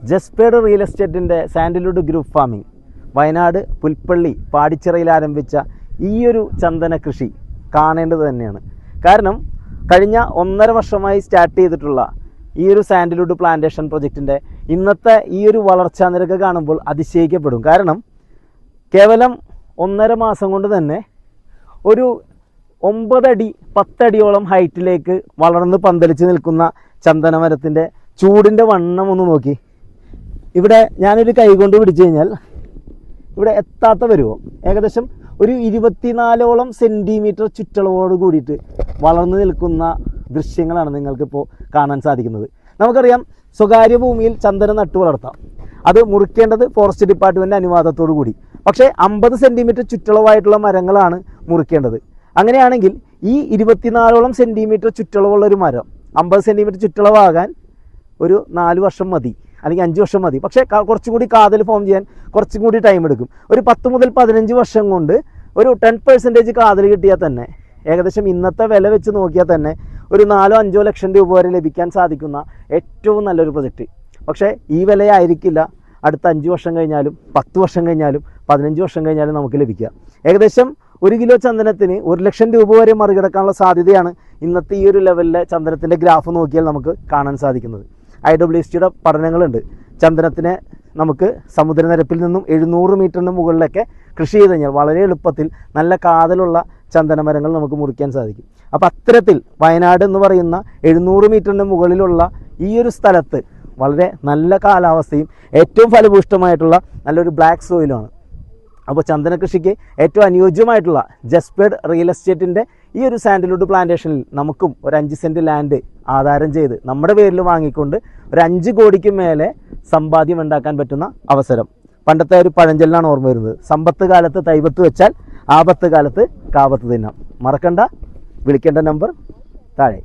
ജസ്പേഡ് real എസ്റ്റേറ്റിൻ്റെ sandalwood group farming Wayanad Pulpally പാടിച്ചിറയിൽ ആരംഭിച്ച ഈ ഒരു ചന്ദന കൃഷി കാണേണ്ടത് തന്നെയാണ്. കാരണം കഴിഞ്ഞ 1.5 വർഷമായി സ്റ്റാർട്ട് ചെയ്തിട്ടുള്ള ഈ ഒരു സാൻഡൽവുഡ് പ്ലാന്റേഷൻ പ്രൊജക്റ്റിൻ്റെ ഇന്നത്തെ ഈ ഒരു വളർച്ചാ നിരക്ക് കാണുമ്പോൾ അതിശയിക്കപ്പെടും. കാരണം കേവലം 1.5 മാസം കൊണ്ട് തന്നെ ഒരു 9 അടി 10 അടിയോളം ഹൈറ്റിലേക്ക് വളർന്ന് പന്തലിച്ച് നിൽക്കുന്ന ചന്ദനമരത്തിൻ്റെ ചൂടിൻ്റെ വണ്ണം ഒന്ന് നോക്കി. ഇവിടെ ഞാനൊരു കൈ കൊണ്ട് പിടിച്ചു കഴിഞ്ഞാൽ ഇവിടെ എത്താത്ത വരുമോ, ഏകദേശം ഒരു 24ഓളം സെൻറ്റിമീറ്റർ ചുറ്റളവോട് കൂടിയിട്ട് വളർന്നു നിൽക്കുന്ന ദൃശ്യങ്ങളാണ് നിങ്ങൾക്കിപ്പോൾ കാണാൻ സാധിക്കുന്നത്. നമുക്കറിയാം, സ്വകാര്യ ഭൂമിയിൽ ചന്ദനം നട്ടു വളർത്താം, അത് മുറിക്കേണ്ടത് ഫോറസ്റ്റ് ഡിപ്പാർട്ട്മെൻറ്റ് അനുവാദത്തോടു കൂടി. പക്ഷേ 50 സെൻറ്റിമീറ്റർ ചുറ്റളവായിട്ടുള്ള മരങ്ങളാണ് മുറിക്കേണ്ടത്. അങ്ങനെയാണെങ്കിൽ ഈ 24ഓളം സെൻറ്റിമീറ്റർ ചുറ്റളവുള്ളൊരു മരം 50 സെൻറ്റിമീറ്റർ ചുറ്റളവാകാൻ ഒരു 4 വർഷം മതി, അല്ലെങ്കിൽ 5 വർഷം മതി. പക്ഷേ കുറച്ചും കൂടി കാതൽ ഫോം ചെയ്യാൻ കുറച്ചും കൂടി ടൈം എടുക്കും. ഒരു 10 മുതൽ 15 വർഷം കൊണ്ട് ഒരു 10% കാതൽ കിട്ടിയാൽ തന്നെ ഏകദേശം ഇന്നത്തെ വില വെച്ച് നോക്കിയാൽ തന്നെ ഒരു 4-5 ലക്ഷം രൂപ വരെ ലഭിക്കാൻ സാധിക്കുന്ന ഏറ്റവും നല്ലൊരു പ്രൊജക്റ്റ്. പക്ഷേ ഈ വിലയായിരിക്കില്ല അടുത്ത 5 വർഷം കഴിഞ്ഞാലും 10 വർഷം കഴിഞ്ഞാലും 15 വർഷം കഴിഞ്ഞാലും നമുക്ക് ലഭിക്കുക. ഏകദേശം 1 കിലോ ചന്ദനത്തിന് 1 ലക്ഷം രൂപ വരെ മറികടക്കാനുള്ള സാധ്യതയാണ് ഇന്നത്തെ ഈ ഒരു ലെവലിലെ ചന്ദനത്തിൻ്റെ ഗ്രാഫ് നോക്കിയാൽ നമുക്ക് കാണാൻ സാധിക്കുന്നത്. IWSTയുടെ പഠനങ്ങളുണ്ട്. ചന്ദനത്തിനെ നമുക്ക് സമുദ്രനിരപ്പിൽ നിന്നും 700 മീറ്ററിന് മുകളിലൊക്കെ കൃഷി ചെയ്ത് കഴിഞ്ഞാൽ വളരെ എളുപ്പത്തിൽ നല്ല കാതലുള്ള ചന്ദനമരങ്ങൾ നമുക്ക് മുറിക്കാൻ സാധിക്കും. അപ്പോൾ അത്തരത്തിൽ വയനാട് എന്ന് പറയുന്ന 700 മീറ്ററിന് മുകളിലുള്ള ഈ ഒരു സ്ഥലത്ത് വളരെ നല്ല കാലാവസ്ഥയും ഏറ്റവും ഫലഭൂഷ്ടമായിട്ടുള്ള നല്ലൊരു ബ്ലാക്ക് സോയിലുമാണ്. അപ്പോൾ ചന്ദന കൃഷിക്ക് ഏറ്റവും അനുയോജ്യമായിട്ടുള്ള ജസ്പേഡ് റിയൽ എസ്റ്റേറ്റിൻ്റെ ഈ ഒരു സാൻഡൽവുഡ് പ്ലാന്റേഷനിൽ നമുക്കും ഒരു 5 സെൻറ്റ് ലാൻഡ് ആധാരം ചെയ്ത് നമ്മുടെ പേരിൽ വാങ്ങിക്കൊണ്ട് ഒരു 5 കോടിക്ക് മേലെ സമ്പാദ്യം ഉണ്ടാക്കാൻ പറ്റുന്ന അവസരം. പണ്ടത്തെ ഒരു പഴഞ്ചൊല്ലാണ് ഓർമ്മ വരുന്നത്, സമ്പത്ത് കാലത്ത് തൈവത്ത് വെച്ചാൽ ആപത്ത് കാലത്ത് കാവത്ത് തിന്നാം. മറക്കണ്ട, വിളിക്കേണ്ട നമ്പർ താഴെ.